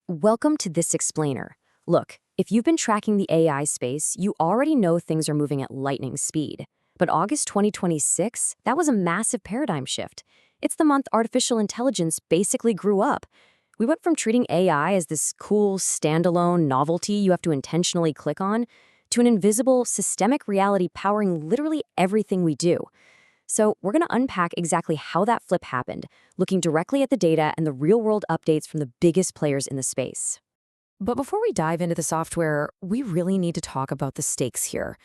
Welcome to this explainer. Look, if you've been tracking the AI space, you already know things are moving at lightning speed. But August 2026, that was a massive paradigm shift. It's the month artificial intelligence basically grew up. We went from treating AI as this cool, standalone novelty you have to intentionally click on, to an invisible, systemic reality powering literally everything we do. So we're going to unpack exactly how that flip happened, looking directly at the data and the real-world updates from the biggest players in the space. But before we dive into the software, we really need to talk about the stakes here.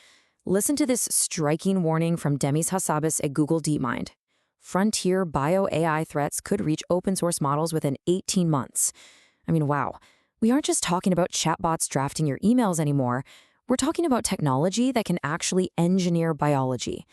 Listen to this striking warning from Demis Hassabis at Google DeepMind. Frontier bio-AI threats could reach open-source models within 18 months. I mean, wow. We aren't just talking about chatbots drafting your emails anymore. We're talking about technology that can actually engineer biology.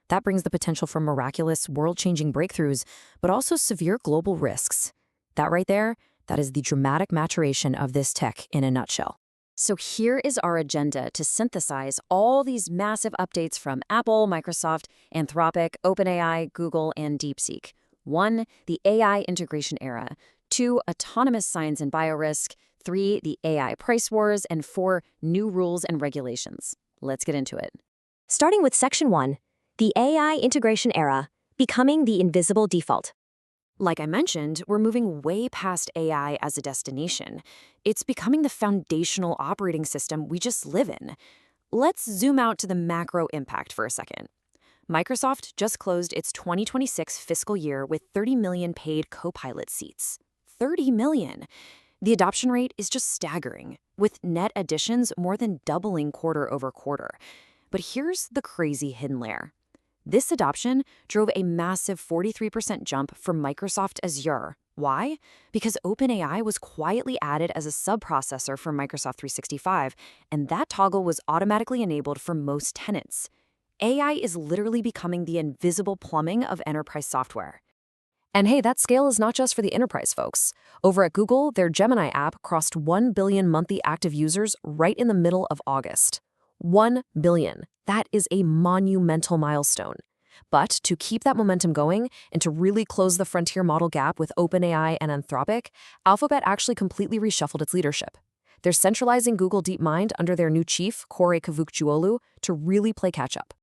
That brings the potential for miraculous, world-changing breakthroughs, but also severe global risks. That right there, that is the dramatic maturation of this tech in a nutshell. So here is our agenda to synthesize all these massive updates from Apple, Microsoft, Anthropic, OpenAI, Google, and DeepSeek. 1. The AI integration era. 2. Autonomous science and biorisk. 3. The AI price wars. And 4. New rules and regulations. Let's get into it. Starting with Section 1. The AI integration era, becoming the invisible default. Like I mentioned, we're moving way past AI as a destination. It's becoming the foundational operating system we just live in. Let's zoom out to the macro impact for a second. Microsoft just closed its 2026 fiscal year with 30 million paid Copilot seats. 30 million! The adoption rate is just staggering, with net additions more than doubling quarter over quarter. But here's the crazy hidden layer. This adoption drove a massive 43% jump for Microsoft Azure. Why? Because OpenAI was quietly added as a subprocessor for Microsoft 365, and that toggle was automatically enabled for most tenants. AI is literally becoming the invisible plumbing of enterprise software. And hey, that scale is not just for the enterprise folks. Over at Google, their Gemini app crossed 1 billion monthly active users right in the middle of August. 1 billion. That is a monumental milestone. But to keep that momentum going and to really close the frontier model gap with OpenAI and Anthropic, Alphabet actually completely reshuffled its leadership. They're centralizing Google DeepMind under their new chief, Kore Kavukjuolu, to really play catch-up.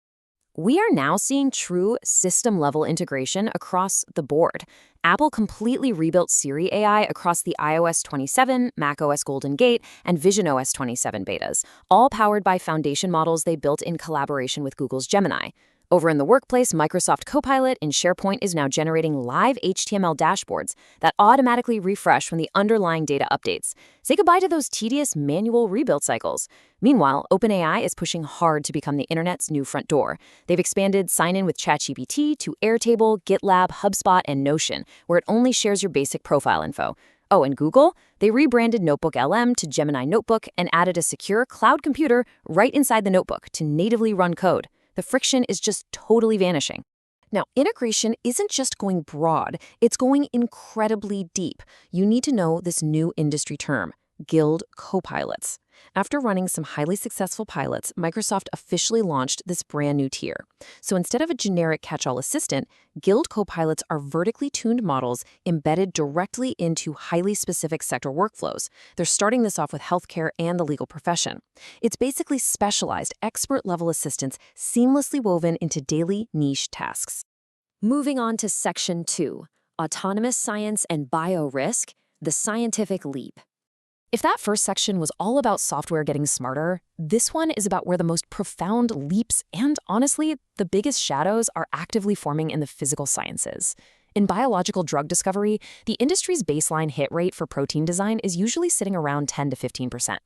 We are now seeing true system-level integration across the board. Apple completely rebuilt Siri AI across the iOS 27, macOS Golden Gate, and visionOS 27 betas, all powered by foundation models they built in collaboration with Google's Gemini. Over in the workplace, Microsoft Copilot in SharePoint is now generating live HTML dashboards that automatically refresh when the underlying data updates. Say goodbye to those tedious manual rebuild cycles. Meanwhile, OpenAI is pushing hard to become the internet's new front door. They've expanded sign-in with ChatGPT to Airtable, GitLab, HubSpot, and Notion, where it only shares your basic profile info. Oh, and Google? They rebranded NotebookLM to Gemini Notebook and added a secure cloud computer right inside the notebook to natively run code. The friction is just totally vanishing. Now, integration isn't just going broad, it's going incredibly deep. You need to know this new industry term, Guild Copilots. After running some highly successful pilots, Microsoft officially launched this brand new tier. So instead of a generic catch-all assistant, Guild Copilots are vertically tuned models embedded directly into highly specific sector workflows. They're starting this off with healthcare and the legal profession. It's basically specialized, expert-level assistants seamlessly woven into daily niche tasks. Moving on to Section 2, Autonomous Science and Biorisk, the Scientific Leap. If that first section was all about software getting smarter, this one is about where the most profound leaps and, honestly, the biggest shadows are actively forming in the physical sciences. In biological drug discovery, the industry's baseline hit rate for protein design is usually sitting around 10 to 15%.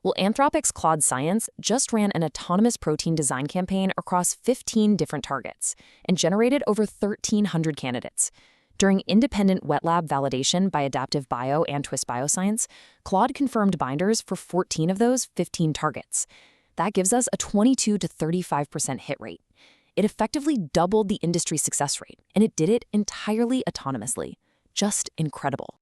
Well, Anthropic's Claude Science just ran an autonomous protein design campaign across 15 different targets and generated over 1,300 candidates. During independent wet lab validation by Adaptive Bio and Twist Bioscience, Claude confirmed binders for 14 of those 15 targets. That gives us a 22 to 35% hit rate. It effectively doubled the industry success rate, and it did it entirely autonomously. Just incredible.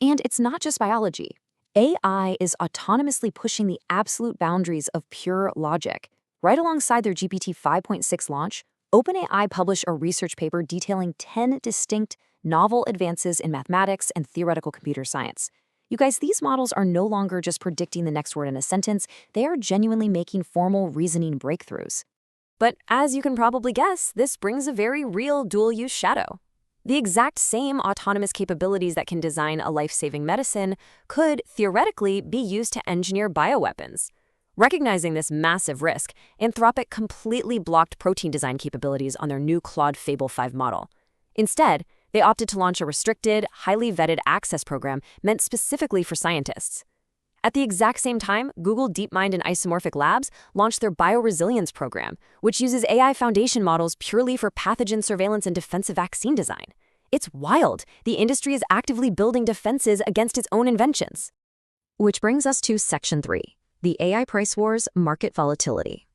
And it's not just biology. AI is autonomously pushing the absolute boundaries of pure logic. Right alongside their GPT 5.6 launch, OpenAI published a research paper detailing 10 distinct novel advances in mathematics and theoretical computer science. You guys, these models are no longer just predicting the next word in a sentence, they are genuinely making formal reasoning breakthroughs. But as you can probably guess, this brings a very real dual-use shadow. The exact same autonomous capabilities that can design a life-saving medicine could, theoretically, be used to engineer bioweapons. Recognizing this massive risk, Anthropic completely blocked protein design capabilities on their new Claude Fable 5 model. Instead, they opted to launch a restricted, highly vetted access program meant specifically for scientists. At the exact same time, Google DeepMind and Isomorphic Labs launched their bioresilience program, which uses AI foundation models purely for pathogen surveillance and defensive vaccine design. It's wild. The industry is actively building defenses against its own inventions. Which brings us to Section 3, the AI price wars, market volatility.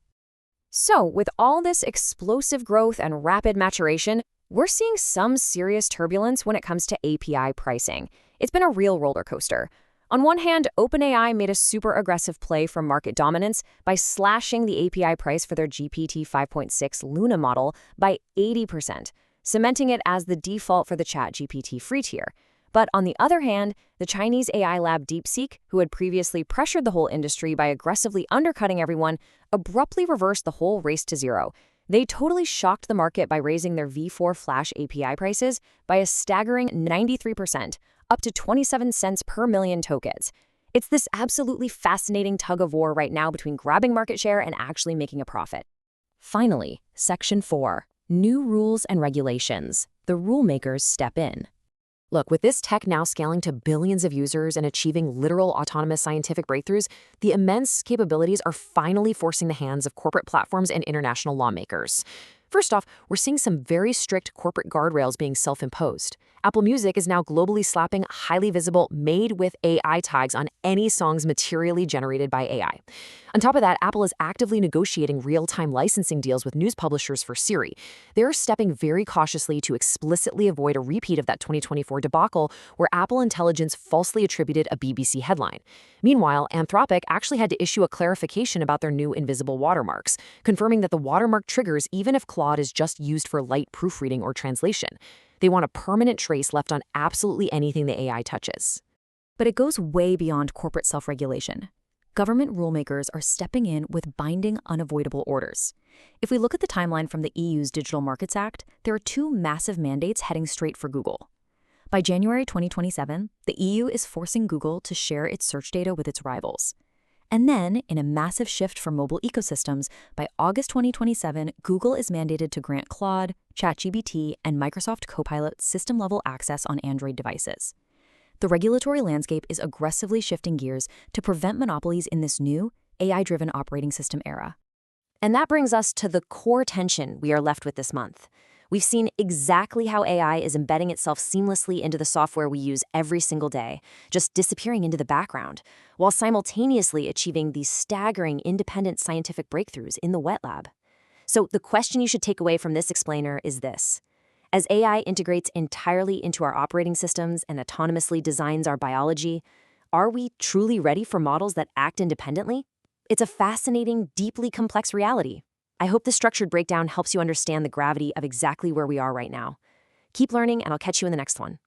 So, with all this explosive growth and rapid maturation, we're seeing some serious turbulence when it comes to API pricing. It's been a real roller coaster. On one hand, OpenAI made a super aggressive play for market dominance by slashing the API price for their GPT 5.6 Luna model by 80%, cementing it as the default for the ChatGPT free tier. But on the other hand, the Chinese AI lab DeepSeek, who had previously pressured the whole industry by aggressively undercutting everyone, abruptly reversed the whole race to zero. They totally shocked the market by raising their V4 Flash API prices by a staggering 93%, up to 27 cents per million tokens. It's this absolutely fascinating tug of war right now between grabbing market share and actually making a profit. Finally, Section 4, new rules and regulations. The rulemakers step in. Look, with this tech now scaling to billions of users and achieving literal autonomous scientific breakthroughs, the immense capabilities are finally forcing the hands of corporate platforms and international lawmakers. First off, we're seeing some very strict corporate guardrails being self-imposed. Apple Music is now globally slapping highly visible, made with AI tags on any songs materially generated by AI. On top of that, Apple is actively negotiating real-time licensing deals with news publishers for Siri. They're stepping very cautiously to explicitly avoid a repeat of that 2024 debacle where Apple Intelligence falsely attributed a BBC headline. Meanwhile, Anthropic actually had to issue a clarification about their new invisible watermarks, confirming that the watermark triggers even if Claude is just used for light proofreading or translation. They want a permanent trace left on absolutely anything the AI touches. But it goes way beyond corporate self-regulation. Government rulemakers are stepping in with binding, unavoidable orders. If we look at the timeline from the EU's Digital Markets Act, there are two massive mandates heading straight for Google. By January 2027, the EU is forcing Google to share its search data with its rivals. And then, in a massive shift for mobile ecosystems, by August 2027, Google is mandated to grant Claude, ChatGPT, and Microsoft Copilot system-level access on Android devices. The regulatory landscape is aggressively shifting gears to prevent monopolies in this new, AI-driven operating system era. And that brings us to the core tension we are left with this month. We've seen exactly how AI is embedding itself seamlessly into the software we use every single day, just disappearing into the background, while simultaneously achieving these staggering independent scientific breakthroughs in the wet lab. So the question you should take away from this explainer is this. As AI integrates entirely into our operating systems and autonomously designs our biology, are we truly ready for models that act independently? It's a fascinating, deeply complex reality. I hope this structured breakdown helps you understand the gravity of exactly where we are right now. Keep learning, and I'll catch you in the next one.